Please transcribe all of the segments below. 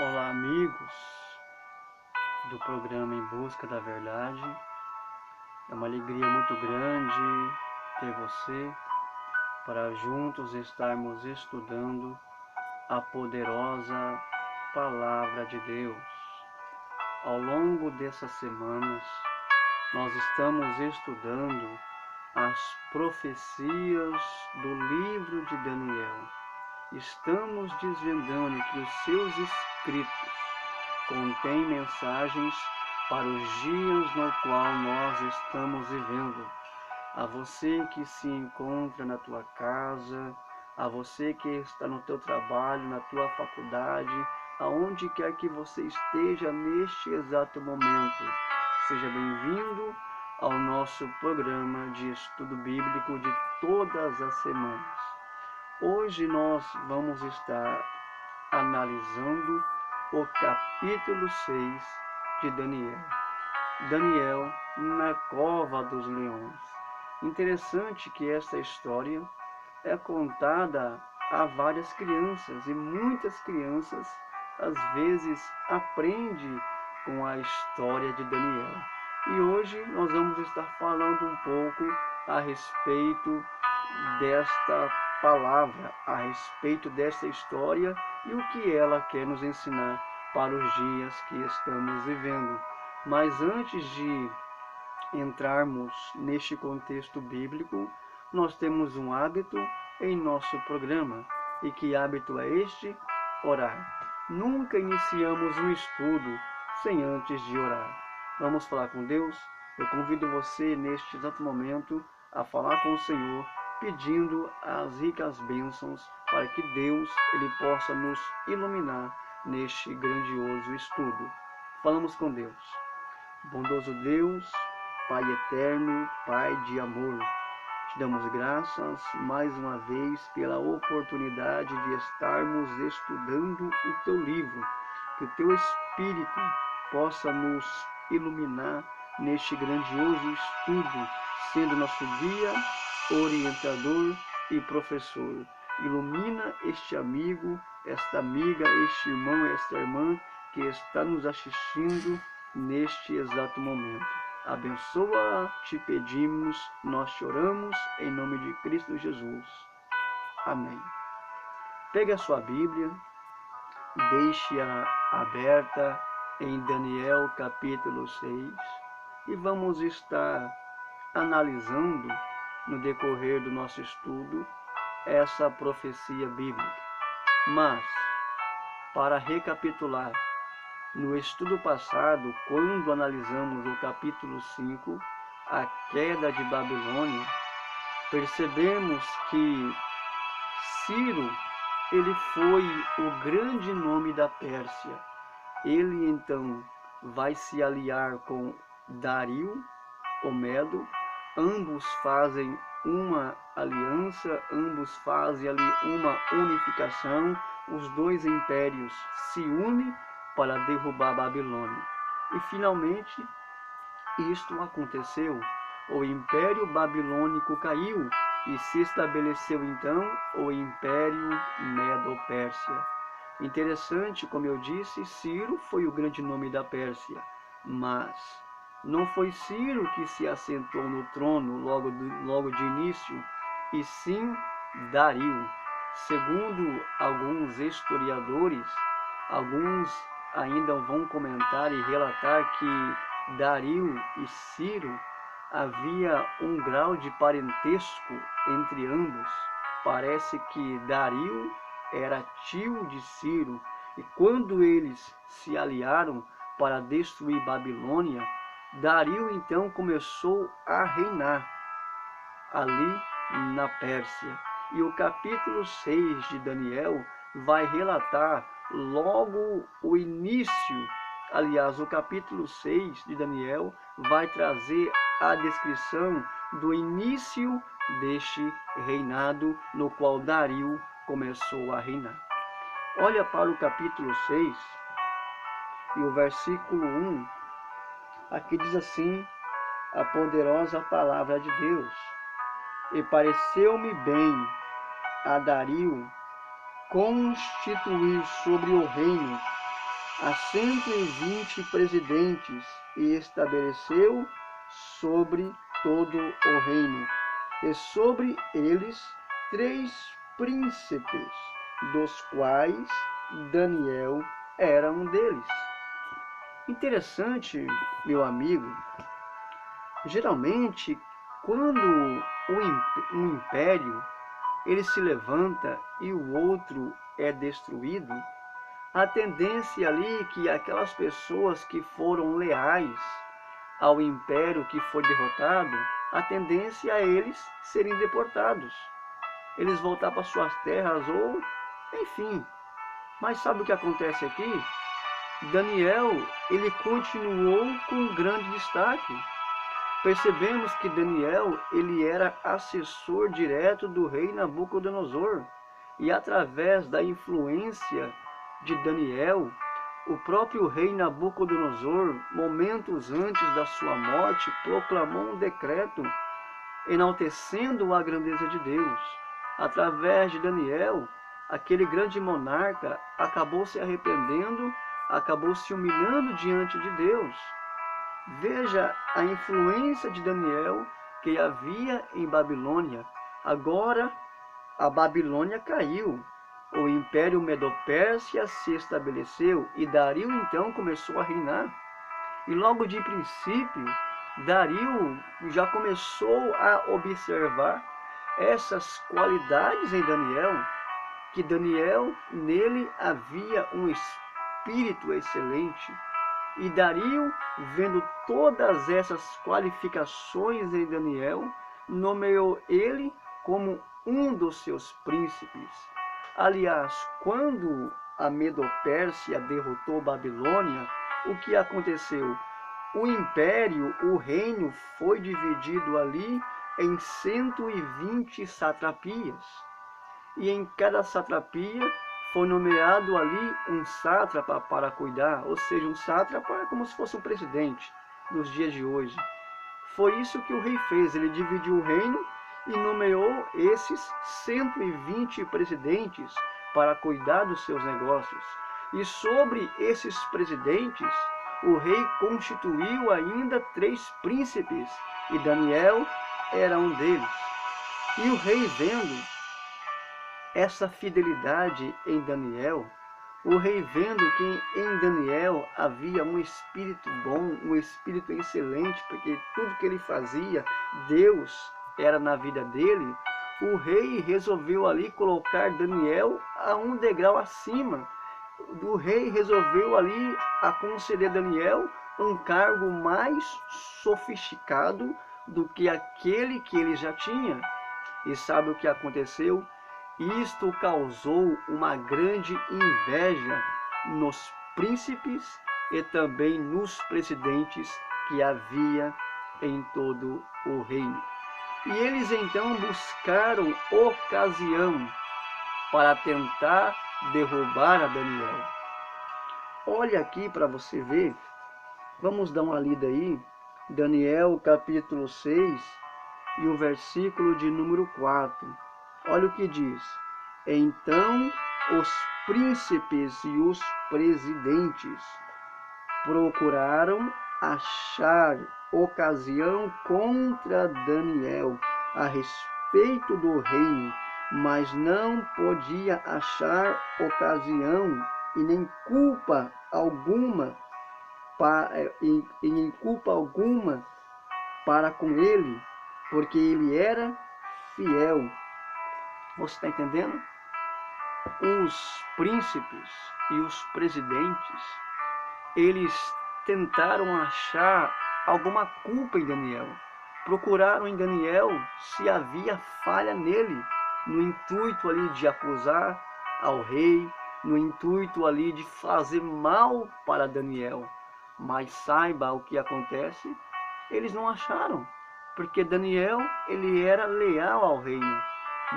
Olá, amigos do programa Em Busca da Verdade. É uma alegria muito grande ter você para juntos estarmos estudando a poderosa Palavra de Deus. Ao longo dessas semanas, nós estamos estudando as profecias do livro de Daniel. Estamos desvendando que os seus escritos contêm mensagens para os dias no qual nós estamos vivendo. A você que se encontra na tua casa, a você que está no teu trabalho, na tua faculdade, aonde quer que você esteja neste exato momento, seja bem-vindo ao nosso programa de estudo bíblico de todas as semanas. Hoje nós vamos estar analisando o capítulo 6 de Daniel. Daniel na cova dos leões. Interessante que esta história é contada a várias crianças e muitas crianças às vezes aprendem com a história de Daniel. E hoje nós vamos estar falando um pouco a respeito desta palavra, a respeito desta história e o que ela quer nos ensinar para os dias que estamos vivendo. Mas antes de entrarmos neste contexto bíblico, nós temos um hábito em nosso programa. E que hábito é este? Orar. Nunca iniciamos um estudo sem antes de orar. Vamos falar com Deus? Eu convido você neste exato momento a falar com o Senhor, pedindo as ricas bênçãos para que Deus ele possa nos iluminar neste grandioso estudo. Falamos com Deus. Bondoso Deus, Pai eterno, Pai de amor, te damos graças mais uma vez pela oportunidade de estarmos estudando o teu livro. Que o teu Espírito possa nos iluminar neste grandioso estudo, sendo nosso guia, orientador e professor. Ilumina este amigo, esta amiga, este irmão, esta irmã que está nos assistindo neste exato momento. Abençoa, te pedimos, nós te oramos, em nome de Cristo Jesus. Amém. Pegue a sua Bíblia, deixe-a aberta em Daniel capítulo 6 e vamos estar analisando no decorrer do nosso estudo essa profecia bíblica. Mas, para recapitular, no estudo passado, quando analisamos o capítulo 5, a queda de Babilônia, percebemos que Ciro, ele foi o grande nome da Pérsia. Ele então vai se aliar com Dario, o Medo, ambos fazem uma aliança, ambos fazem ali uma unificação, os dois impérios se unem para derrubar a Babilônia. E finalmente isto aconteceu, o Império Babilônico caiu e se estabeleceu então o Império Medo-Pérsia. Interessante, como eu disse, Ciro foi o grande nome da Pérsia, mas não foi Ciro que se assentou no trono logo de início, e sim Dario. Segundo alguns historiadores, alguns ainda vão comentar e relatar que Dario e Ciro havia um grau de parentesco entre ambos. Parece que Dario era tio de Ciro, e quando eles se aliaram para destruir Babilônia, Dario então começou a reinar ali na Pérsia. E o capítulo 6 de Daniel vai relatar logo o início. Aliás, o capítulo 6 de Daniel vai trazer a descrição do início deste reinado no qual Dario começou a reinar. Olha para o capítulo 6 e o versículo 1. Aqui diz assim a poderosa palavra de Deus: E pareceu-me bem a Dario constituir sobre o reino a 120 presidentes e estabeleceu sobre todo o reino, e sobre eles 3 príncipes, dos quais Daniel era um deles. Interessante, meu amigo, geralmente quando um império ele se levanta e o outro é destruído, a tendência ali é que aquelas pessoas que foram leais ao império que foi derrotado, a tendência é eles serem deportados, eles voltar para suas terras ou, enfim. Mas sabe o que acontece aqui? Daniel, ele continuou com grande destaque. Percebemos que Daniel, ele era assessor direto do rei Nabucodonosor, e através da influência de Daniel, o próprio rei Nabucodonosor, momentos antes da sua morte, proclamou um decreto enaltecendo a grandeza de Deus. Através de Daniel, aquele grande monarca acabou se arrependendo, acabou se humilhando diante de Deus. Veja a influência de Daniel que havia em Babilônia. Agora a Babilônia caiu, o Império Medo-Pérsia se estabeleceu e Dario então começou a reinar. E logo de princípio, Dario já começou a observar essas qualidades em Daniel, que Daniel, nele havia um espírito excelente. E Dario, vendo todas essas qualificações em Daniel, nomeou ele como um dos seus príncipes. Aliás, quando a Medo-Pérsia derrotou Babilônia, o que aconteceu? O império, o reino, foi dividido ali em 120 satrapias. E em cada satrapia foi nomeado ali um sátrapa para cuidar, ou seja, um sátrapa é como se fosse um presidente nos dias de hoje. Foi isso que o rei fez, ele dividiu o reino e nomeou esses 120 presidentes para cuidar dos seus negócios. E sobre esses presidentes, o rei constituiu ainda 3 príncipes, e Daniel era um deles. E o rei, vendo essa fidelidade em Daniel, o rei, vendo que em Daniel havia um espírito bom, um espírito excelente, porque tudo que ele fazia, Deus era na vida dele, o rei resolveu ali colocar Daniel a um degrau acima. O rei resolveu ali a conceder a Daniel um cargo mais sofisticado do que aquele que ele já tinha. E sabe o que aconteceu? Isto causou uma grande inveja nos príncipes e também nos presidentes que havia em todo o reino. E eles então buscaram ocasião para tentar derrubar a Daniel. Olha aqui para você ver, vamos dar uma lida aí, Daniel capítulo 6 e o versículo de número 4. Olha o que diz: então os príncipes e os presidentes procuraram achar ocasião contra Daniel a respeito do reino, mas não podia achar ocasião e nem culpa alguma para com ele, porque ele era fiel. Você está entendendo? Os príncipes e os presidentes, eles tentaram achar alguma culpa em Daniel. Procuraram em Daniel se havia falha nele, no intuito ali de acusar ao rei, no intuito ali de fazer mal para Daniel. Mas saiba o que acontece, eles não acharam, porque Daniel, ele era leal ao reino.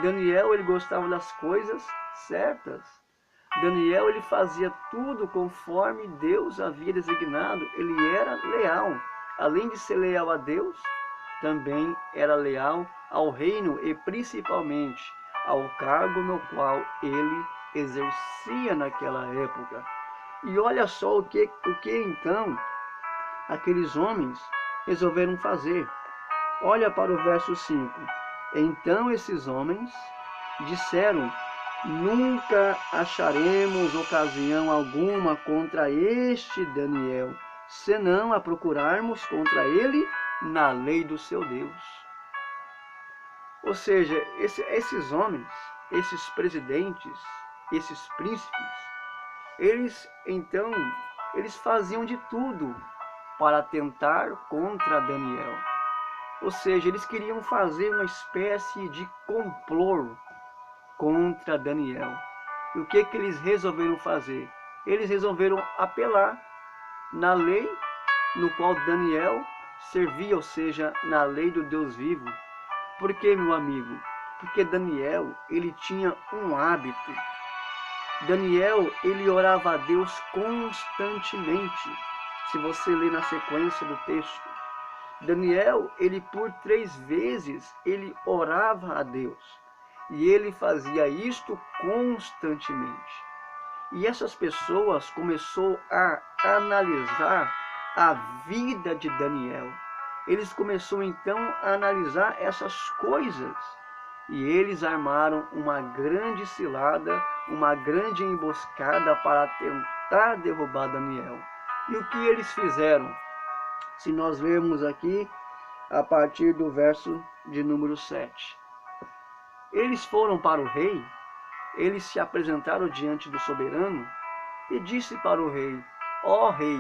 Daniel, ele gostava das coisas certas. Daniel, ele fazia tudo conforme Deus havia designado. Ele era leal. Além de ser leal a Deus, também era leal ao reino e principalmente ao cargo no qual ele exercia naquela época. E olha só o que então aqueles homens resolveram fazer. Olha para o verso 5. Então esses homens disseram: nunca acharemos ocasião alguma contra este Daniel, senão a procurarmos contra ele na lei do seu Deus. Ou seja, esses homens, esses presidentes, esses príncipes, eles faziam de tudo para tentar contra Daniel. Ou seja, eles queriam fazer uma espécie de complô contra Daniel. E o que eles resolveram fazer? Eles resolveram apelar na lei no qual Daniel servia, ou seja, na lei do Deus vivo. Por que, meu amigo? Porque Daniel, ele tinha um hábito. Daniel, ele orava a Deus constantemente. Se você ler na sequência do texto, Daniel, ele por 3 vezes, ele orava a Deus. E ele fazia isto constantemente. E essas pessoas começaram a analisar a vida de Daniel. Eles começaram então a analisar essas coisas. E eles armaram uma grande cilada, uma grande emboscada para tentar derrubar Daniel. E o que eles fizeram? Se nós lermos aqui a partir do verso de número 7. Eles foram para o rei, eles se apresentaram diante do soberano e disse para o rei: ó rei,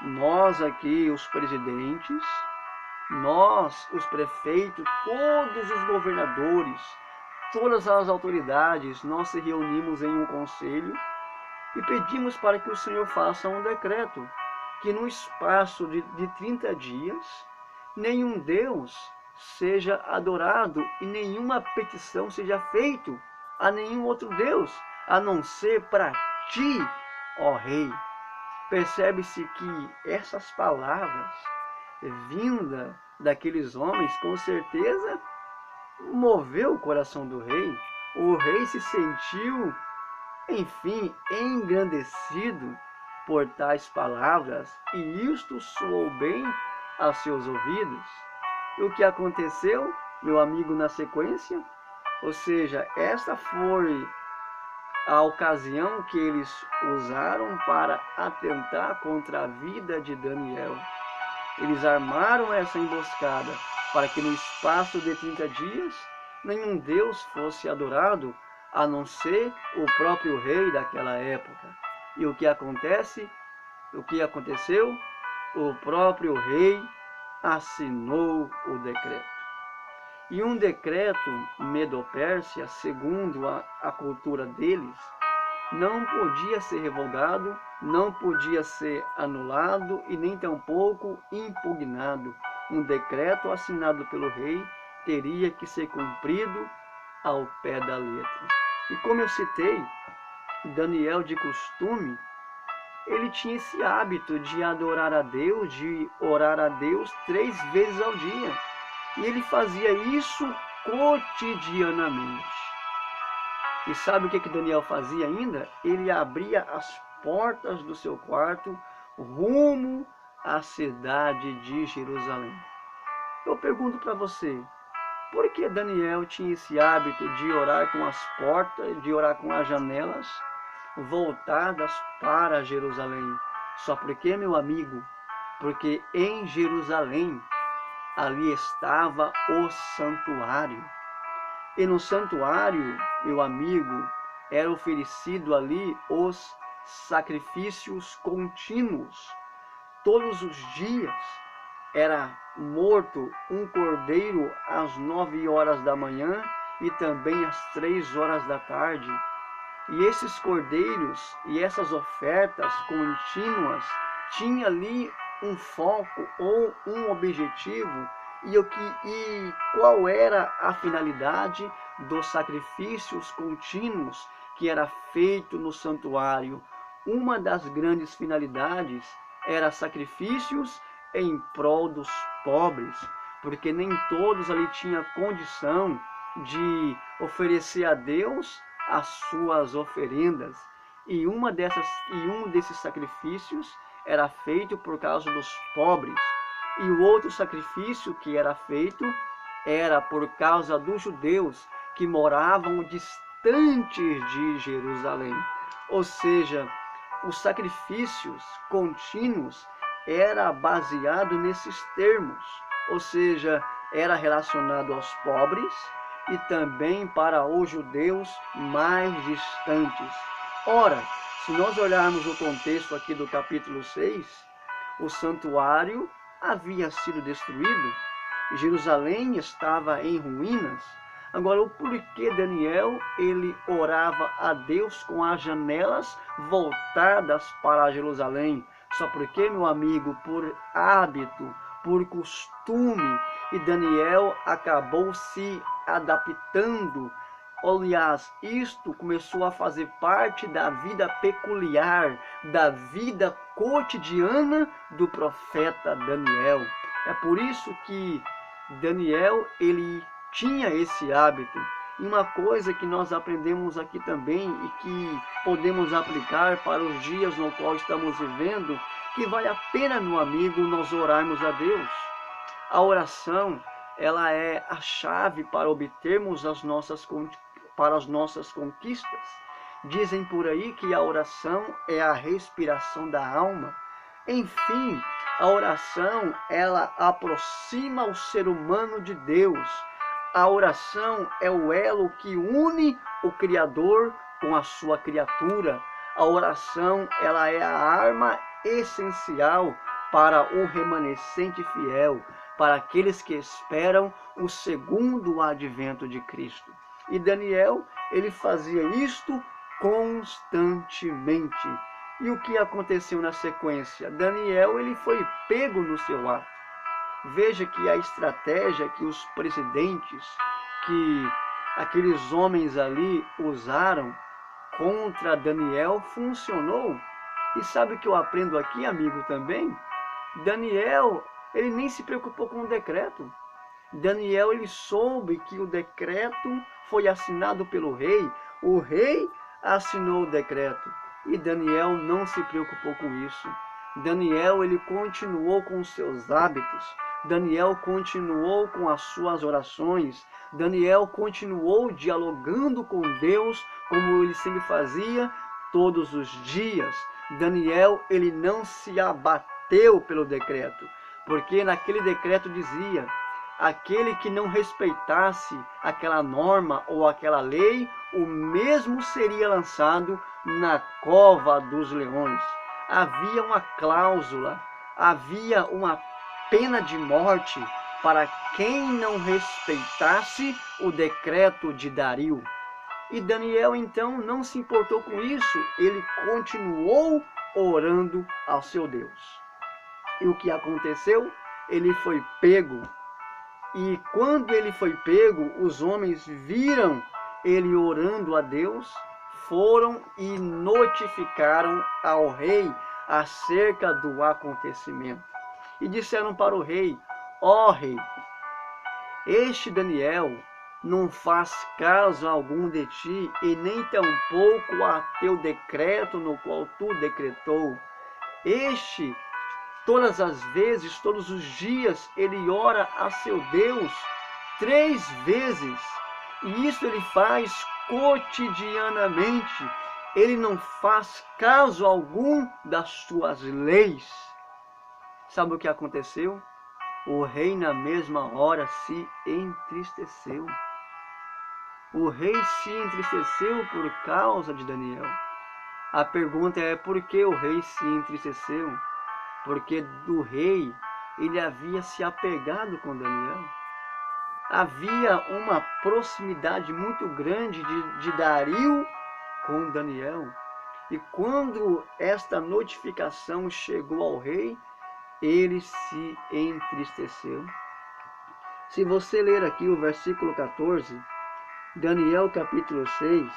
nós aqui, os presidentes, nós, os prefeitos, todos os governadores, todas as autoridades, nós se reunimos em um conselho e pedimos para que o Senhor faça um decreto, que no espaço de 30 dias, nenhum Deus seja adorado e nenhuma petição seja feita a nenhum outro Deus, a não ser para ti, ó rei. Percebe-se que essas palavras vinda daqueles homens, com certeza, moveu o coração do rei. O rei se sentiu, enfim, engrandecido por tais palavras, e isto soou bem aos seus ouvidos. E o que aconteceu, meu amigo, na sequência? Ou seja, esta foi a ocasião que eles usaram para atentar contra a vida de Daniel. Eles armaram essa emboscada para que no espaço de 30 dias nenhum Deus fosse adorado, a não ser o próprio rei daquela época. E o que acontece? O que aconteceu? O próprio rei assinou o decreto. E um decreto Medo-Pérsia, segundo a cultura deles, não podia ser revogado, não podia ser anulado e nem tampouco impugnado. Um decreto assinado pelo rei teria que ser cumprido ao pé da letra. E como eu citei, Daniel, de costume, ele tinha esse hábito de adorar a Deus, de orar a Deus 3 vezes ao dia. E ele fazia isso cotidianamente. E sabe o que Daniel fazia ainda? Ele abria as portas do seu quarto rumo à cidade de Jerusalém. Eu pergunto para você, por que Daniel tinha esse hábito de orar com as portas, de orar com as janelas voltadas para Jerusalém? Só porque, meu amigo, porque em Jerusalém ali estava o santuário. E no santuário, meu amigo, era oferecido ali os sacrifícios contínuos. Todos os dias era morto um cordeiro às 9 horas da manhã e também às 3 horas da tarde. E esses cordeiros e essas ofertas contínuas tinham ali um foco ou um objetivo. E qual era a finalidade dos sacrifícios contínuos que era feito no santuário? Uma das grandes finalidades era sacrifícios em prol dos pobres, porque nem todos ali tinham condição de oferecer a Deus as suas oferendas. e um desses sacrifícios era feito por causa dos pobres, e o outro sacrifício que era feito era por causa dos judeus que moravam distantes de Jerusalém. Ou seja, os sacrifícios contínuos era baseado nesses termos, ou seja, era relacionado aos pobres e também para os judeus mais distantes. Ora, se nós olharmos o contexto aqui do capítulo 6, o santuário havia sido destruído, Jerusalém estava em ruínas. Agora, o porquê Daniel ele orava a Deus com as janelas voltadas para Jerusalém? Só porque, meu amigo, por hábito, por costume, e Daniel acabou se adaptando. Aliás, isto começou a fazer parte da vida peculiar, da vida cotidiana do profeta Daniel. É por isso que Daniel ele tinha esse hábito. E uma coisa que nós aprendemos aqui também e que podemos aplicar para os dias no qual estamos vivendo, que vale a pena, meu amigo, nós orarmos a Deus. A oração, ela é a chave para obtermos as nossas conquistas. Dizem por aí que a oração é a respiração da alma. Enfim, a oração, ela aproxima o ser humano de Deus. A oração é o elo que une o Criador com a sua criatura. A oração, ela é a arma essencial para o remanescente fiel, para aqueles que esperam o segundo advento de Cristo. E Daniel, ele fazia isto constantemente. E o que aconteceu na sequência? Daniel ele foi pego no seu ato. Veja que a estratégia que os presidentes, que aqueles homens ali usaram contra Daniel funcionou. E sabe o que eu aprendo aqui, amigo, também? Daniel, ele nem se preocupou com o decreto. Daniel, ele soube que o decreto foi assinado pelo rei. O rei assinou o decreto. E Daniel não se preocupou com isso. Daniel, ele continuou com os seus hábitos. Daniel continuou com as suas orações. Daniel continuou dialogando com Deus, como ele sempre fazia todos os dias. Daniel, ele não se abateu pelo decreto, porque naquele decreto dizia: aquele que não respeitasse aquela norma ou aquela lei, o mesmo seria lançado na cova dos leões. Havia uma cláusula, havia uma pena de morte para quem não respeitasse o decreto de Dario. E Daniel então não se importou com isso, ele continuou orando ao seu Deus. E o que aconteceu? Ele foi pego. E quando ele foi pego, os homens viram ele orando a Deus, foram e notificaram ao rei acerca do acontecimento. E disseram para o rei: ó rei, este Daniel não faz caso algum de ti, e nem tampouco a teu decreto no qual tu decretou. Este, todas as vezes, todos os dias, ele ora a seu Deus 3 vezes. E isso ele faz cotidianamente. Ele não faz caso algum das suas leis. Sabe o que aconteceu? O rei na mesma hora se entristeceu. O rei se entristeceu por causa de Daniel. A pergunta é: por que o rei se entristeceu? Porque do rei ele havia se apegado com Daniel. Havia uma proximidade muito grande de Dario com Daniel. E quando esta notificação chegou ao rei, ele se entristeceu. Se você ler aqui o versículo 14, Daniel capítulo 6,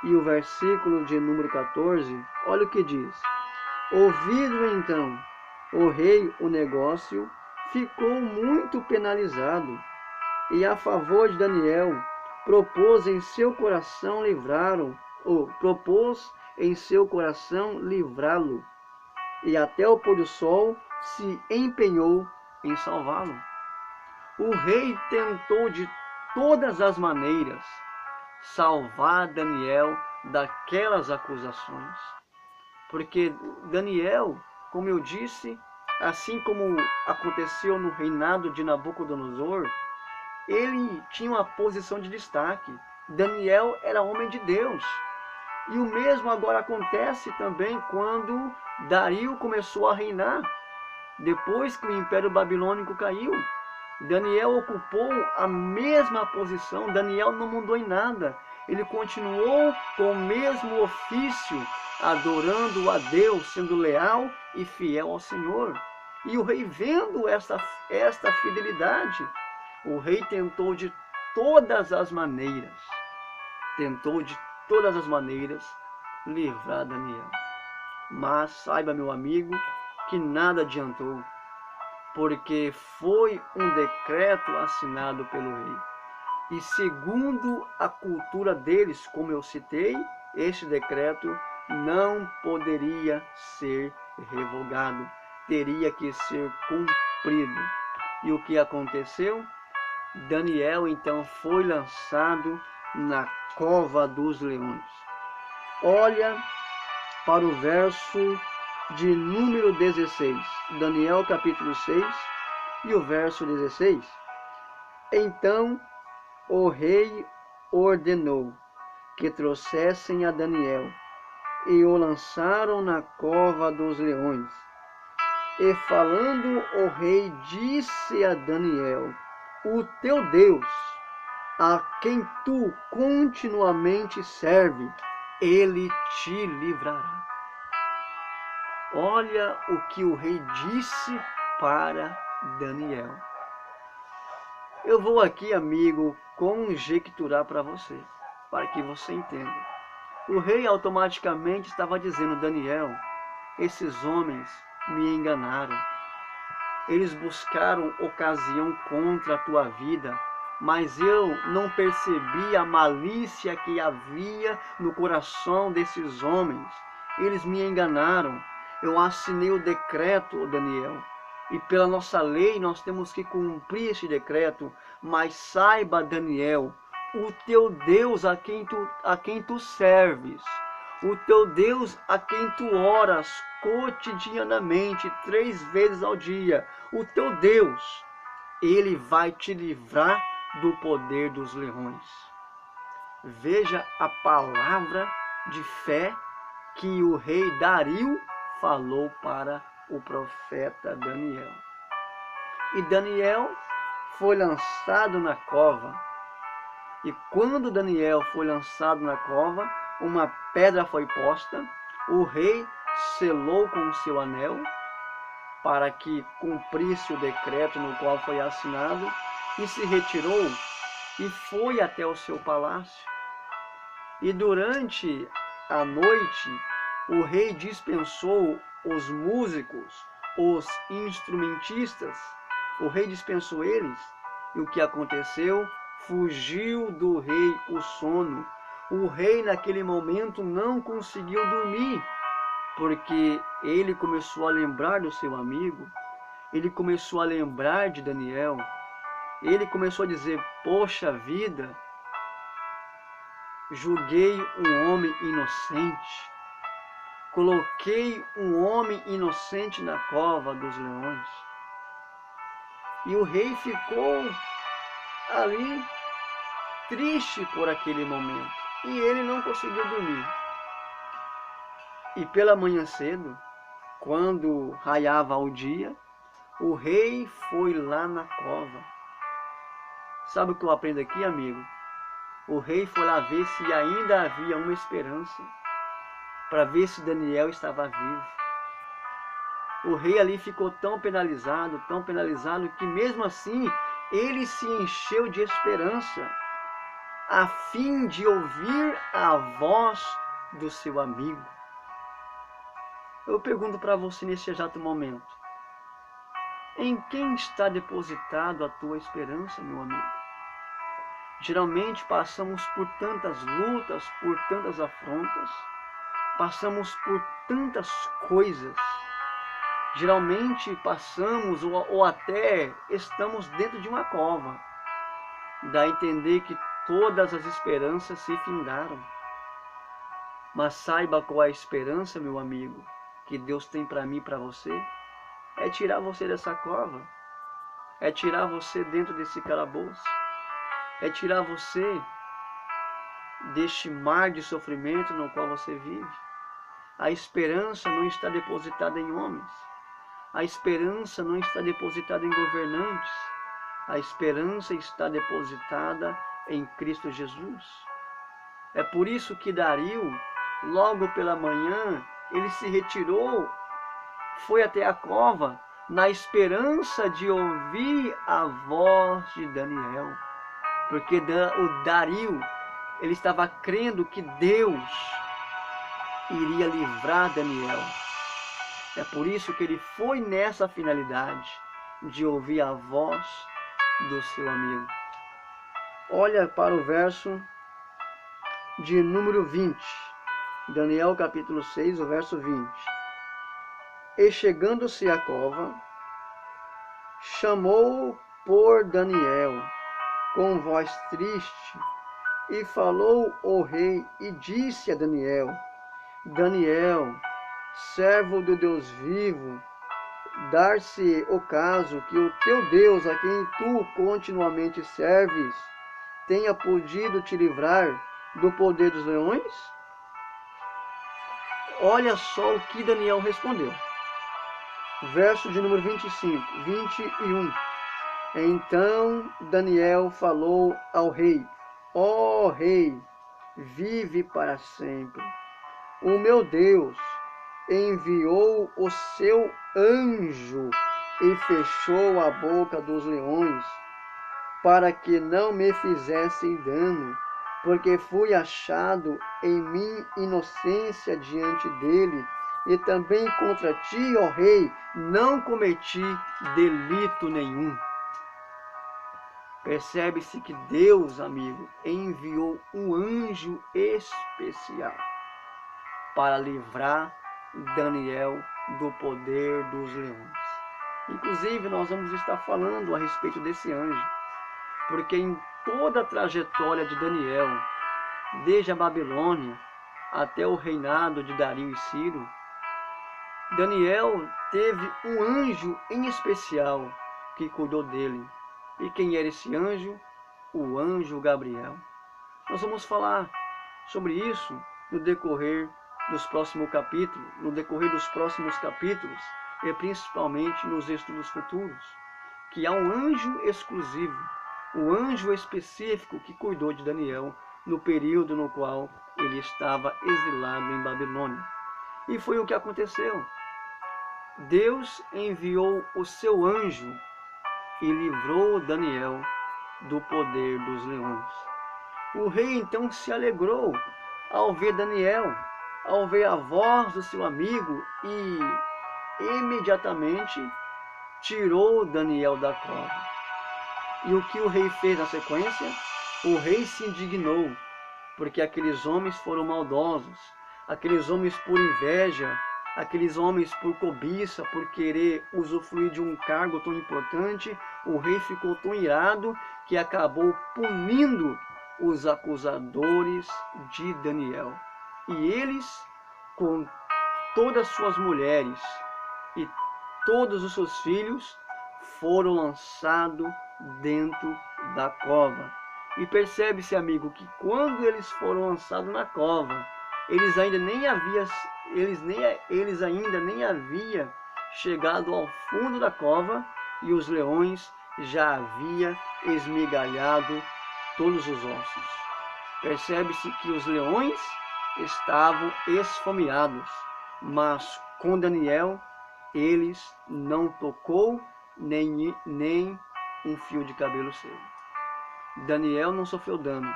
e o versículo de número 14, olha o que diz: ouvido então o rei o negócio, ficou muito penalizado, e a favor de Daniel propôs em seu coração livrá-lo, propôs em seu coração livrá-lo, e até o pôr do sol se empenhou em salvá-lo. O rei tentou de todas as maneiras salvar Daniel daquelas acusações, porque Daniel, como eu disse, assim como aconteceu no reinado de Nabucodonosor, ele tinha uma posição de destaque. Daniel era homem de Deus. E o mesmo agora acontece também quando Dario começou a reinar. Depois que o Império Babilônico caiu, Daniel ocupou a mesma posição. Daniel não mudou em nada. Ele continuou com o mesmo ofício, adorando a Deus, sendo leal e fiel ao Senhor. E o rei, vendo esta fidelidade, o rei tentou de todas as maneiras, livrar Daniel. Mas saiba, meu amigo, que nada adiantou, porque foi um decreto assinado pelo rei. E segundo a cultura deles, como eu citei, este decreto não poderia ser revogado, teria que ser cumprido. E o que aconteceu? Daniel então foi lançado na cova dos leões. Olha para o verso de número 16, Daniel capítulo 6 e o verso 16. Então o rei ordenou que trouxessem a Daniel e o lançaram na cova dos leões. E falando o rei disse a Daniel: o teu Deus, a quem tu continuamente serve, ele te livrará. Olha o que o rei disse para Daniel. Eu vou aqui, amigo, conjecturar para você, para que você entenda. O rei automaticamente estava dizendo: Daniel, esses homens me enganaram. Eles buscaram ocasião contra a tua vida, mas eu não percebi a malícia que havia no coração desses homens. Eles me enganaram. Eu assinei o decreto, Daniel, e pela nossa lei nós temos que cumprir esse decreto. Mas saiba, Daniel, o teu Deus a quem tu serves, o teu Deus a quem tu oras cotidianamente, 3 vezes ao dia, o teu Deus, ele vai te livrar do poder dos leões. Veja a palavra de fé que o rei Dario falou para o profeta Daniel. E Daniel foi lançado na cova. E quando Daniel foi lançado na cova, uma pedra foi posta, o rei selou com o seu anel, para que cumprisse o decreto no qual foi assinado, e se retirou e foi até o seu palácio. E durante a noite, o rei dispensou os músicos, os instrumentistas, o rei dispensou eles, e o que aconteceu? Fugiu do rei o sono. O rei naquele momento não conseguiu dormir, porque ele começou a lembrar do seu amigo, ele começou a lembrar de Daniel, ele começou a dizer: poxa vida, julguei um homem inocente, coloquei um homem inocente na cova dos leões. E o rei ficou ali triste por aquele momento, e ele não conseguiu dormir. E pela manhã cedo, quando raiava o dia, o rei foi lá na cova. Sabe o que eu aprendo aqui, amigo? O rei foi lá ver se ainda havia uma esperança, para ver se Daniel estava vivo. O rei ali ficou tão penalizado, que mesmo assim ele se encheu de esperança, a fim de ouvir a voz do seu amigo. Eu pergunto para você nesse exato momento: em quem está depositado a tua esperança, meu amigo? Geralmente passamos por tantas lutas, por tantas afrontas, passamos por tantas coisas. Geralmente passamos ou até estamos dentro de uma cova. Dá a entender que todas as esperanças se findaram. Mas saiba qual é a esperança, meu amigo, que Deus tem para mim e para você. É tirar você dessa cova. É tirar você dentro desse calabouço. É tirar você deste mar de sofrimento no qual você vive. A esperança não está depositada em homens. A esperança não está depositada em governantes. A esperança está depositada em Cristo Jesus. É por isso que Dario, logo pela manhã, ele se retirou, foi até a cova, na esperança de ouvir a voz de Daniel. Porque o Dario, ele estava crendo que Deus iria livrar Daniel. É por isso que ele foi nessa finalidade de ouvir a voz do seu amigo. Olha para o verso de número 20. Daniel capítulo 6, o verso 20. E chegando-se à cova, chamou por Daniel com voz triste, e falou o rei e disse a Daniel: Daniel, servo do Deus vivo, dar-se o caso que o teu Deus, a quem tu continuamente serves, tenha podido te livrar do poder dos leões? Olha só o que Daniel respondeu. Verso de número 25, 21. Então Daniel falou ao rei: Ó rei, vive para sempre. O meu Deus enviou o seu anjo e fechou a boca dos leões, para que não me fizessem dano, porque fui achado em mim inocência diante dele, e também contra ti, ó rei, não cometi delito nenhum. Percebe-se que Deus, amigo, enviou um anjo especial para livrar Daniel do poder dos leões. Inclusive, nós vamos estar falando a respeito desse anjo, porque em toda a trajetória de Daniel, desde a Babilônia até o reinado de Dario e Ciro, Daniel teve um anjo em especial que cuidou dele. E quem era esse anjo? O anjo Gabriel. Nós vamos falar sobre isso no decorrer dos próximos capítulos, e principalmente nos estudos futuros, que há um anjo exclusivo, um anjo específico que cuidou de Daniel no período no qual ele estava exilado em Babilônia. E foi o que aconteceu. Deus enviou o seu anjo e livrou Daniel do poder dos leões. O rei então se alegrou ao ver Daniel, ao ver a voz do seu amigo, e imediatamente tirou Daniel da cova. E o que o rei fez na sequência? O rei se indignou, porque aqueles homens foram maldosos, aqueles homens por inveja, aqueles homens por cobiça, por querer usufruir de um cargo tão importante. O rei ficou tão irado que acabou punindo os acusadores de Daniel. E eles, com todas as suas mulheres e todos os seus filhos, foram lançados dentro da cova. E percebe-se, amigo, que quando eles foram lançados na cova, eles ainda nem haviam chegado ao fundo da cova, e os leões já haviam esmigalhado todos os ossos. Percebe-se que os leões estavam esfomeados, mas com Daniel eles não tocou nem um fio de cabelo seu. Daniel não sofreu dano.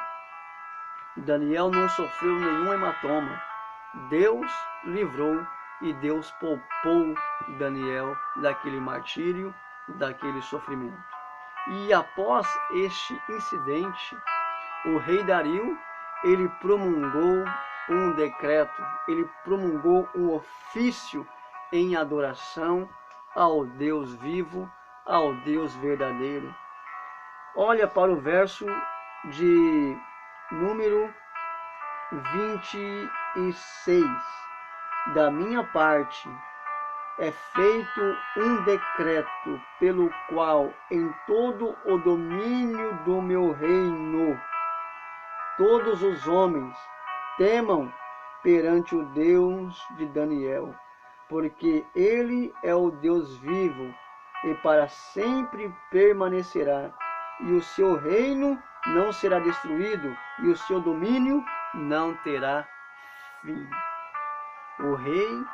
Daniel não sofreu nenhum hematoma. Deus livrou e Deus poupou Daniel daquele martírio, daquele sofrimento. E após este incidente, O rei Dario, ele promulgou um decreto, ele promulgou um ofício em adoração ao Deus vivo, ao Deus verdadeiro. Olha para o verso de número 26. Da minha parte é feito um decreto pelo qual em todo o domínio do meu reino todos os homens temam perante o Deus de Daniel, porque ele é o Deus vivo e para sempre permanecerá, e o seu reino não será destruído, e o seu domínio não terá fim. O rei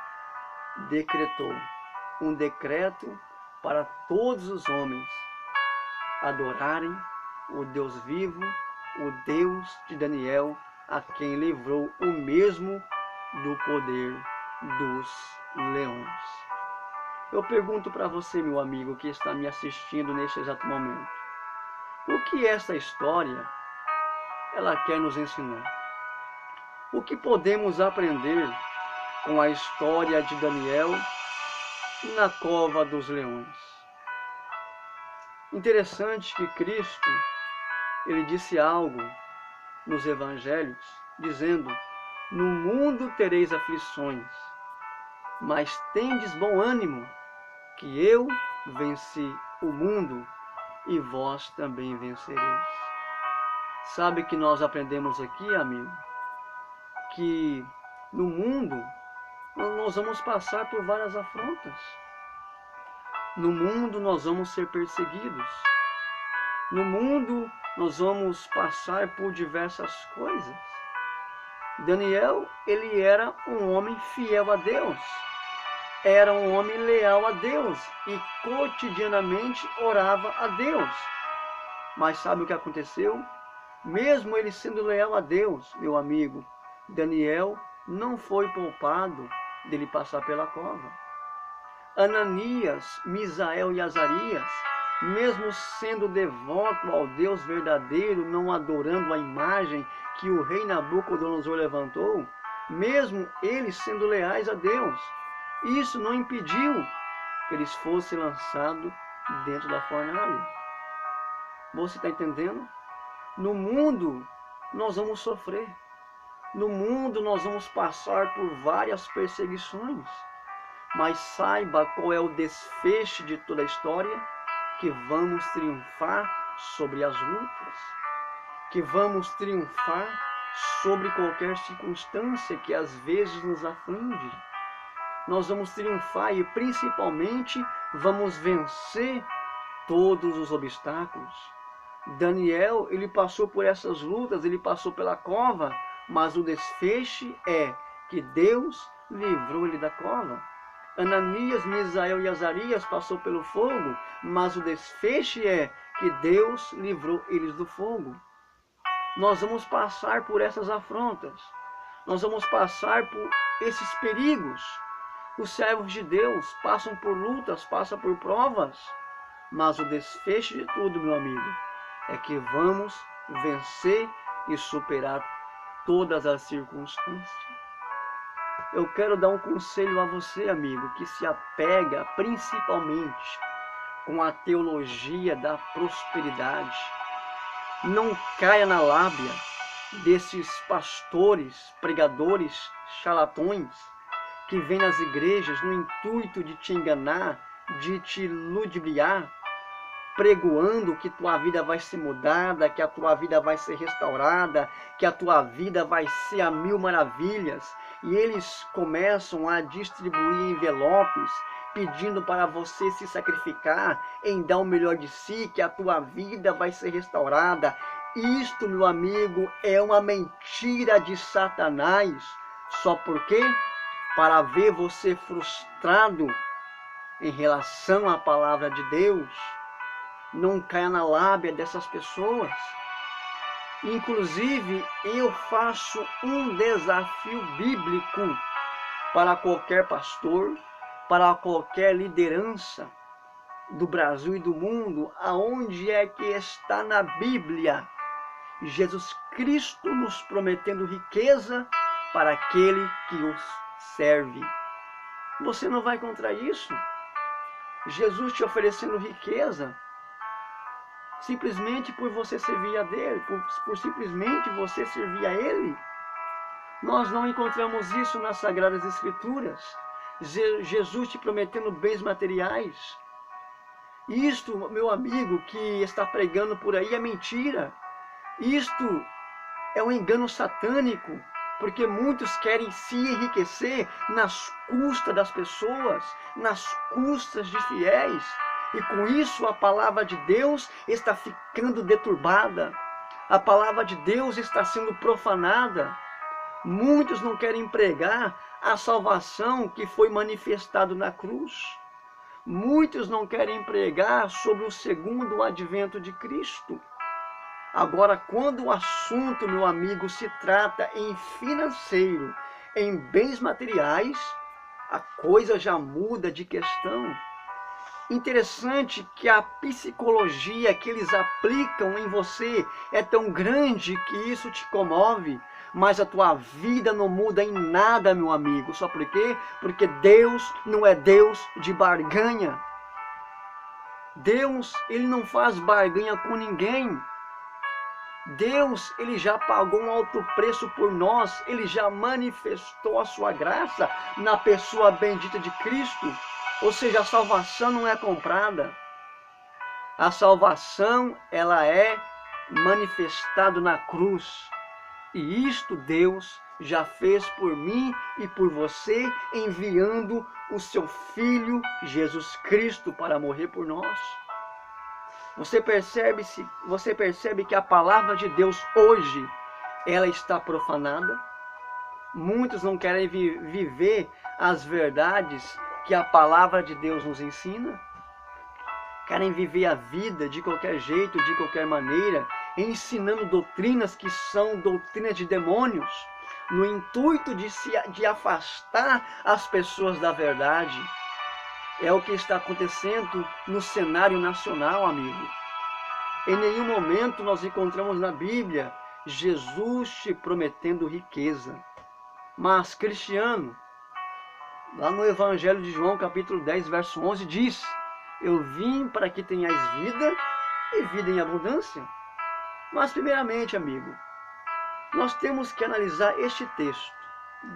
decretou um decreto para todos os homens adorarem o Deus vivo, o Deus de Daniel, a quem livrou o mesmo do poder dos leões. Eu pergunto para você, meu amigo, que está me assistindo neste exato momento, o que esta história ela quer nos ensinar? O que podemos aprender com a história de Daniel na cova dos leões? Interessante que Cristo, ele disse algo nos evangelhos, dizendo: no mundo tereis aflições, mas tendes bom ânimo, que eu venci o mundo e vós também vencereis. Sabe que nós aprendemos aqui, amigo, que no mundo nós vamos passar por várias afrontas. No mundo nós vamos ser perseguidos. No mundo nós vamos passar por diversas coisas. Daniel, ele era um homem fiel a Deus. Era um homem leal a Deus e cotidianamente orava a Deus. Mas sabe o que aconteceu? Mesmo ele sendo leal a Deus, meu amigo, Daniel não foi poupado dele passar pela cova. Ananias, Misael e Azarias, mesmo sendo devoto ao Deus verdadeiro, não adorando a imagem que o rei Nabucodonosor levantou, mesmo eles sendo leais a Deus, isso não impediu que eles fossem lançados dentro da fornalha. Você está entendendo? No mundo nós vamos sofrer. No mundo nós vamos passar por várias perseguições. Mas saiba qual é o desfecho de toda a história, que vamos triunfar sobre as lutas, que vamos triunfar sobre qualquer circunstância que às vezes nos aflige. Nós vamos triunfar e principalmente vamos vencer todos os obstáculos. Daniel, ele passou por essas lutas, ele passou pela cova, mas o desfecho é que Deus livrou ele da cova. Ananias, Misael e Azarias passou pelo fogo, mas o desfecho é que Deus livrou eles do fogo. Nós vamos passar por essas afrontas, nós vamos passar por esses perigos. Os servos de Deus passam por lutas, passam por provas, mas o desfecho de tudo, meu amigo, é que vamos vencer e superar todas as circunstâncias. Eu quero dar um conselho a você, amigo, que se apega principalmente com a teologia da prosperidade. Não caia na lábia desses pastores, pregadores, charlatões, que vêm nas igrejas no intuito de te enganar, de te ludibriar, pregoando que tua vida vai ser mudada, que a tua vida vai ser restaurada, que a tua vida vai ser a mil maravilhas. E eles começam a distribuir envelopes, pedindo para você se sacrificar, em dar o melhor de si, que a tua vida vai ser restaurada. Isto, meu amigo, é uma mentira de Satanás. Só porque? Para ver você frustrado em relação à palavra de Deus. Não caia na lábia dessas pessoas. Inclusive, eu faço um desafio bíblico para qualquer pastor, para qualquer liderança do Brasil e do mundo, aonde é que está na Bíblia Jesus Cristo nos prometendo riqueza para aquele que os serve. Você não vai contra isso? Jesus te oferecendo riqueza, simplesmente por você servir a Deus, por simplesmente você servir a Ele. Nós não encontramos isso nas Sagradas Escrituras. Jesus te prometendo bens materiais. Isto, meu amigo, que está pregando por aí é mentira. Isto é um engano satânico, porque muitos querem se enriquecer nas custas das pessoas, nas custas de fiéis. E com isso a palavra de Deus está ficando deturbada. A palavra de Deus está sendo profanada. Muitos não querem pregar a salvação que foi manifestada na cruz. Muitos não querem pregar sobre o segundo advento de Cristo. Agora, quando o assunto, meu amigo, se trata em financeiro, em bens materiais, a coisa já muda de questão. Interessante que a psicologia que eles aplicam em você é tão grande que isso te comove, mas a tua vida não muda em nada, meu amigo. Só por quê? Porque Deus não é Deus de barganha. Deus, ele não faz barganha com ninguém. Deus, ele já pagou um alto preço por nós, ele já manifestou a sua graça na pessoa bendita de Cristo. Ou seja, a salvação não é comprada. A salvação, ela é manifestada na cruz. E isto Deus já fez por mim e por você, enviando o seu Filho Jesus Cristo para morrer por nós. Você percebe que a palavra de Deus hoje, ela está profanada? Muitos não querem viver as verdades que a palavra de Deus nos ensina. Querem viver a vida de qualquer jeito, de qualquer maneira, ensinando doutrinas que são doutrinas de demônios, no intuito de afastar as pessoas da verdade. É o que está acontecendo no cenário nacional, amigo. Em nenhum momento nós encontramos na Bíblia Jesus te prometendo riqueza. Mas, cristiano, lá no Evangelho de João, capítulo 10, verso 11, diz: eu vim para que tenhais vida e vida em abundância. Mas, primeiramente, amigo, nós temos que analisar este texto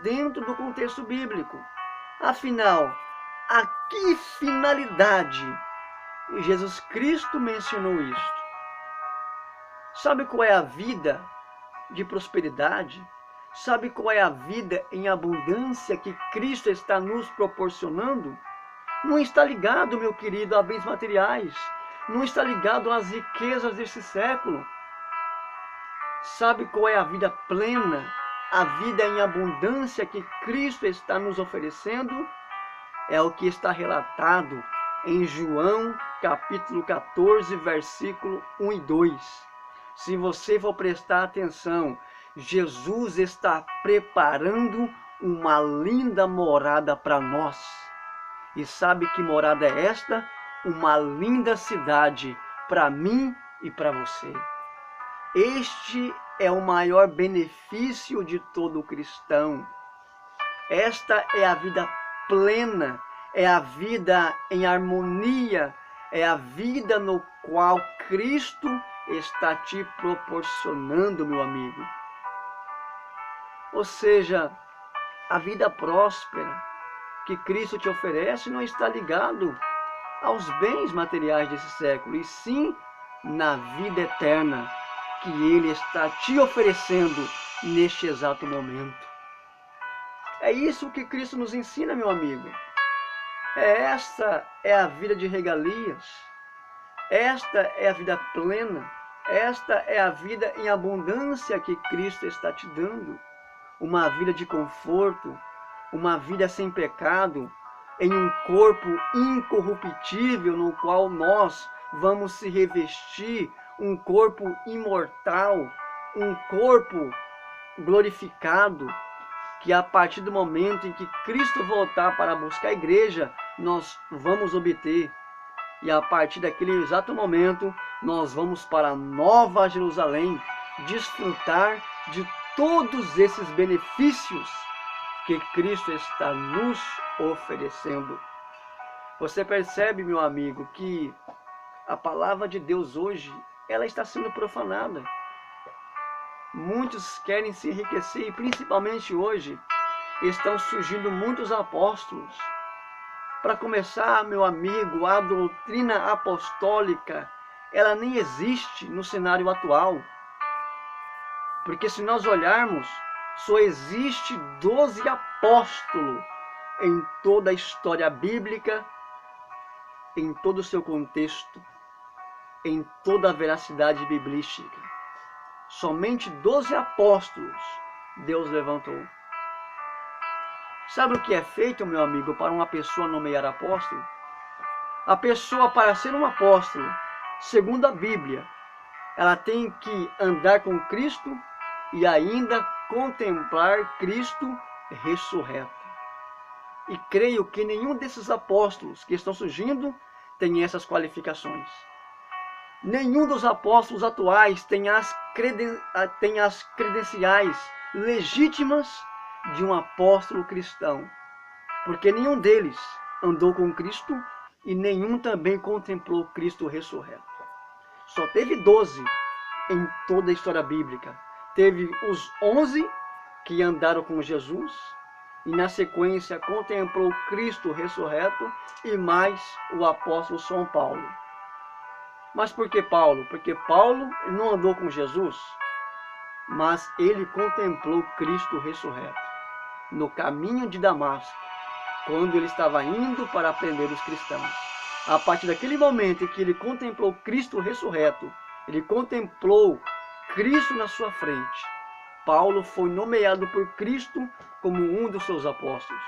dentro do contexto bíblico. Afinal, a que finalidade Jesus Cristo mencionou isto? Sabe qual é a vida de prosperidade? Sabe qual é a vida em abundância que Cristo está nos proporcionando? Não está ligado, meu querido, a bens materiais. Não está ligado às riquezas deste século. Sabe qual é a vida plena, a vida em abundância que Cristo está nos oferecendo? É o que está relatado em João, capítulo 14, versículo 1 e 2. Se você for prestar atenção, Jesus está preparando uma linda morada para nós. E sabe que morada é esta? Uma linda cidade para mim e para você. Este é o maior benefício de todo cristão. Esta é a vida plena, é a vida em harmonia, é a vida no qual Cristo está te proporcionando, meu amigo. Ou seja, a vida próspera que Cristo te oferece não está ligado aos bens materiais desse século, e sim na vida eterna que Ele está te oferecendo neste exato momento. É isso que Cristo nos ensina, meu amigo. Esta é a vida de regalias. Esta é a vida plena. Esta é a vida em abundância que Cristo está te dando. Uma vida de conforto, uma vida sem pecado, em um corpo incorruptível no qual nós vamos se revestir, um corpo imortal, um corpo glorificado, que a partir do momento em que Cristo voltar para buscar a igreja, nós vamos obter. E a partir daquele exato momento, nós vamos para a Nova Jerusalém, desfrutar de todos esses benefícios que Cristo está nos oferecendo. Você percebe, meu amigo, que a palavra de Deus hoje, ela está sendo profanada. Muitos querem se enriquecer e principalmente hoje estão surgindo muitos apóstolos. Para começar, meu amigo, a doutrina apostólica, ela nem existe no cenário atual. Porque se nós olharmos, só existe 12 apóstolos em toda a história bíblica, em todo o seu contexto, em toda a veracidade biblística. Somente 12 apóstolos Deus levantou. Sabe o que é feito, meu amigo, para uma pessoa nomear apóstolo? A pessoa, para ser um apóstolo, segundo a Bíblia, ela tem que andar com Cristo e ainda contemplar Cristo ressurreto. E creio que nenhum desses apóstolos que estão surgindo tem essas qualificações. Nenhum dos apóstolos atuais tem as credenciais legítimas de um apóstolo cristão, porque nenhum deles andou com Cristo e nenhum também contemplou Cristo ressurreto. Só teve 12 em toda a história bíblica. Teve os 11 que andaram com Jesus e na sequência contemplou Cristo ressurreto e mais o apóstolo São Paulo. Mas por que Paulo? Porque Paulo não andou com Jesus, mas ele contemplou Cristo ressurreto no caminho de Damasco, quando ele estava indo para prender os cristãos. A partir daquele momento em que ele contemplou Cristo ressurreto, ele contemplou Cristo na sua frente, Paulo foi nomeado por Cristo como um dos seus apóstolos.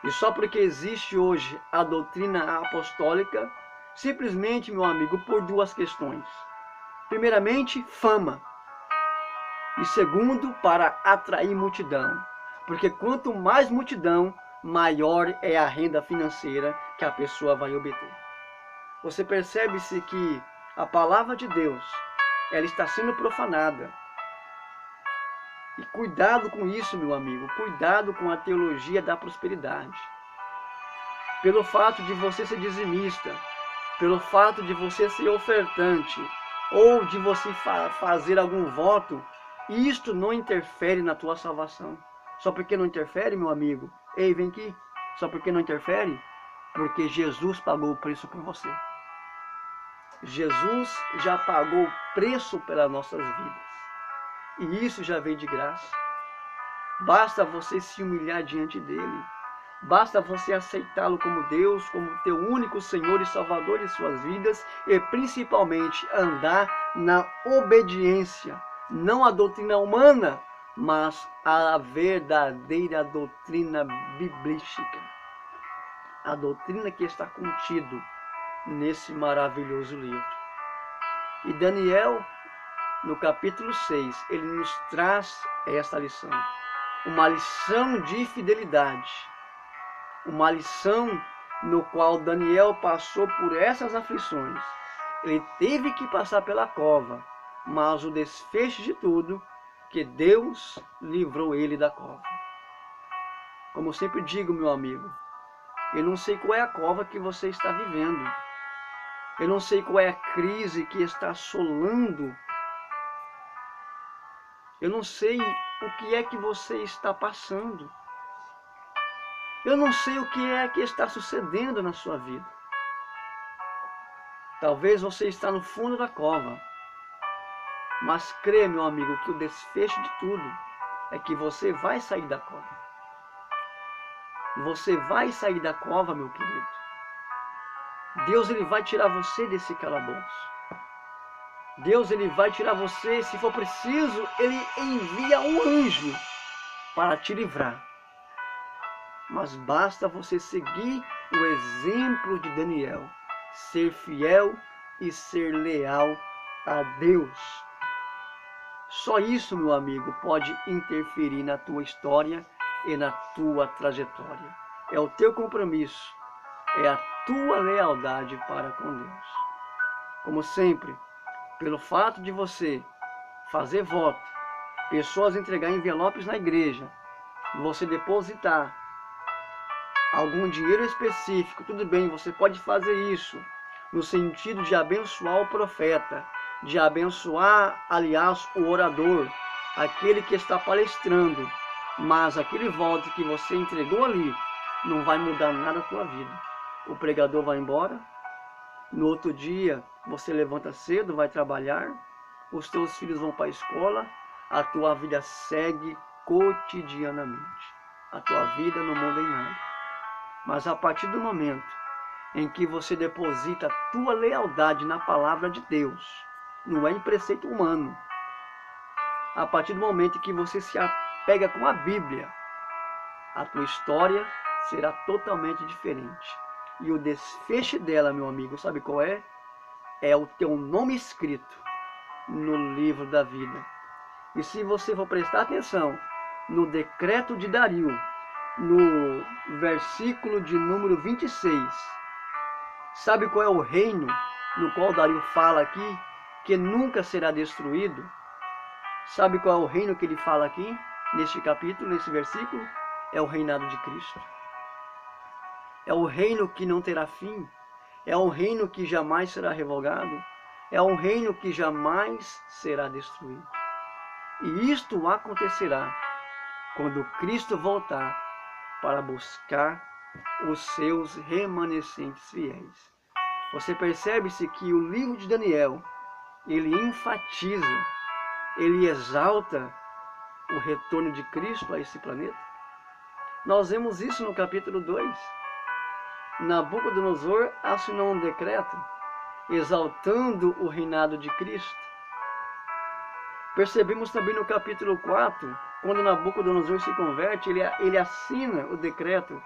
E só porque existe hoje a doutrina apostólica, simplesmente, meu amigo, por duas questões. Primeiramente, fama. E segundo, para atrair multidão. Porque quanto mais multidão, maior é a renda financeira que a pessoa vai obter. Você percebe-se que a palavra de Deus, ela está sendo profanada. E cuidado com isso, meu amigo. Cuidado com a teologia da prosperidade. Pelo fato de você ser dizimista, pelo fato de você ser ofertante, ou de você fazer algum voto, isto não interfere na tua salvação. Só porque não interfere, meu amigo? Ei, vem aqui. Só porque não interfere? Porque Jesus pagou o preço por você. Jesus já pagou o preço pelas nossas vidas. E isso já veio de graça. Basta você se humilhar diante dele. Basta você aceitá-lo como Deus, como teu único Senhor e Salvador de suas vidas. E principalmente andar na obediência. Não à doutrina humana, mas à verdadeira doutrina biblística. A doutrina que está contido nesse maravilhoso livro. E Daniel, no capítulo 6, ele nos traz esta lição. Uma lição de fidelidade. Uma lição no qual Daniel passou por essas aflições. Ele teve que passar pela cova, mas o desfecho de tudo, que Deus livrou ele da cova. Como eu sempre digo, meu amigo, eu não sei qual é a cova que você está vivendo. Eu não sei qual é a crise que está assolando. Eu não sei o que é que você está passando. Eu não sei o que é que está sucedendo na sua vida. Talvez você está no fundo da cova. Mas crê, meu amigo, que o desfecho de tudo é que você vai sair da cova. Você vai sair da cova, meu querido. Deus, ele vai tirar você desse calabouço. Deus, ele vai tirar você, se for preciso, ele envia um anjo para te livrar. Mas basta você seguir o exemplo de Daniel, ser fiel e ser leal a Deus. Só isso, meu amigo, pode interferir na tua história e na tua trajetória. É o teu compromisso, é a tua lealdade para com Deus. Como sempre, pelo fato de você fazer voto, pessoas entregar envelopes na igreja, você depositar algum dinheiro específico, tudo bem, você pode fazer isso no sentido de abençoar o profeta, de abençoar, aliás, o orador, aquele que está palestrando, mas aquele voto que você entregou ali não vai mudar nada na tua vida. O pregador vai embora, no outro dia você levanta cedo, vai trabalhar, os teus filhos vão para a escola, a tua vida segue cotidianamente. A tua vida não muda em nada. Mas a partir do momento em que você deposita a tua lealdade na palavra de Deus, não é em preceito humano, a partir do momento em que você se apega com a Bíblia, a tua história será totalmente diferente. E o desfecho dela, meu amigo, sabe qual é? É o teu nome escrito no livro da vida. E se você for prestar atenção no decreto de Dario, no versículo de número 26, sabe qual é o reino no qual Dario fala aqui, que nunca será destruído? Sabe qual é o reino que ele fala aqui, neste capítulo, nesse versículo? É o reinado de Cristo. É o reino que não terá fim. É um reino que jamais será revogado. É um reino que jamais será destruído. E isto acontecerá quando Cristo voltar para buscar os seus remanescentes fiéis. Você percebe-se que o livro de Daniel, ele enfatiza, ele exalta o retorno de Cristo a esse planeta. Nós vemos isso no capítulo 2. Nabucodonosor assinou um decreto exaltando o reinado de Cristo. Percebemos também no capítulo 4, quando Nabucodonosor se converte, ele assina o decreto,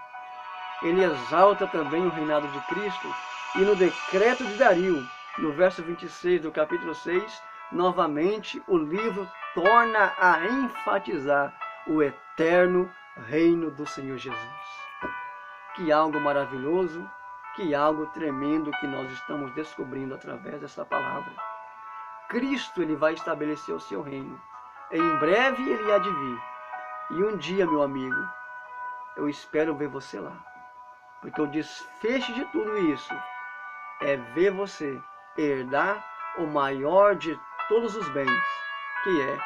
ele exalta também o reinado de Cristo. E no decreto de Dario, no verso 26 do capítulo 6, novamente o livro torna a enfatizar o eterno reino do Senhor Jesus. Que algo maravilhoso, que algo tremendo que nós estamos descobrindo através dessa palavra. Cristo, ele vai estabelecer o seu reino. Em breve ele há de vir. E um dia, meu amigo, eu espero ver você lá. Porque o desfecho de tudo isso é ver você herdar o maior de todos os bens, que é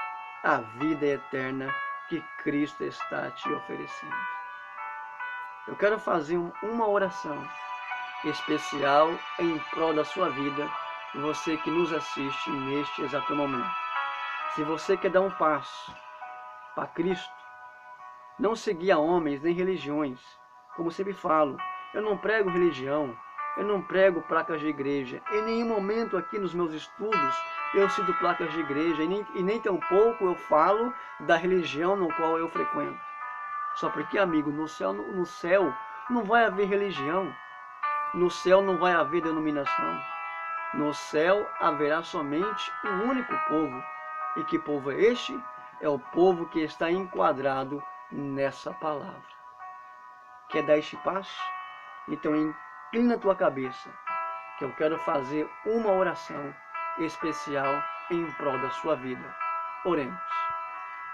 a vida eterna que Cristo está te oferecendo. Eu quero fazer uma oração especial em prol da sua vida, você que nos assiste neste exato momento. Se você quer dar um passo para Cristo, não seguir a homens nem religiões, como sempre falo, eu não prego religião, eu não prego placas de igreja. Em nenhum momento aqui nos meus estudos eu cito placas de igreja e nem tampouco eu falo da religião no qual eu frequento. Só porque, amigo, no céu não vai haver religião, no céu não vai haver denominação. No céu haverá somente um único povo. E que povo é este? É o povo que está enquadrado nessa palavra. Quer dar este passo? Então inclina a tua cabeça, que eu quero fazer uma oração especial em prol da sua vida. Oremos.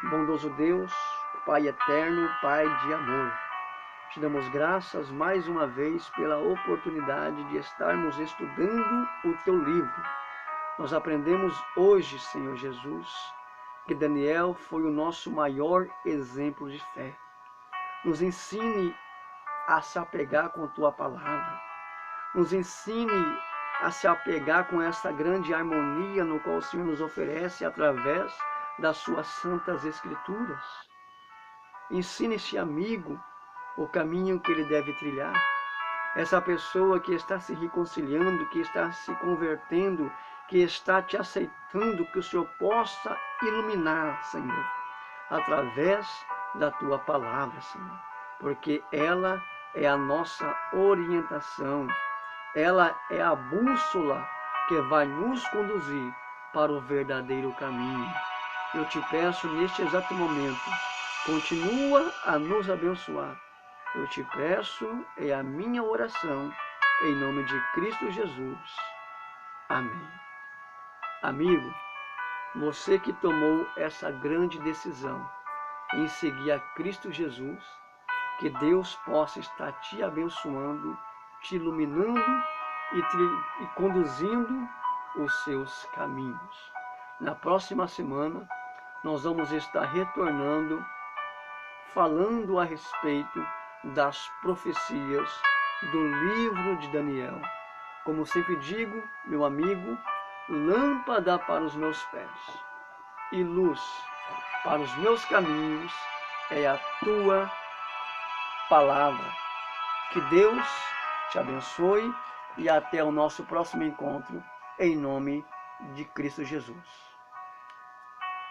Bondoso Deus, Pai eterno, Pai de amor, te damos graças mais uma vez pela oportunidade de estarmos estudando o teu livro. Nós aprendemos hoje, Senhor Jesus, que Daniel foi o nosso maior exemplo de fé. Nos ensine a se apegar com a tua palavra. Nos ensine a se apegar com essa grande harmonia no qual o Senhor nos oferece através das suas santas escrituras. Ensine esse amigo o caminho que ele deve trilhar. Essa pessoa que está se reconciliando, que está se convertendo, que está te aceitando, que o Senhor possa iluminar, Senhor, através da tua palavra, Senhor, porque ela é a nossa orientação, ela é a bússola que vai nos conduzir para o verdadeiro caminho. Eu te peço neste exato momento, continua a nos abençoar. Eu te peço, é a minha oração, em nome de Cristo Jesus. Amém. Amigo, Você que tomou essa grande decisão em seguir a Cristo Jesus, que Deus possa estar te abençoando, te iluminando e conduzindo os seus caminhos. Na próxima semana, nós vamos estar retornando, falando a respeito das profecias do livro de Daniel. Como sempre digo, meu amigo, lâmpada para os meus pés e luz para os meus caminhos é a tua palavra. Que Deus te abençoe e até o nosso próximo encontro, em nome de Cristo Jesus.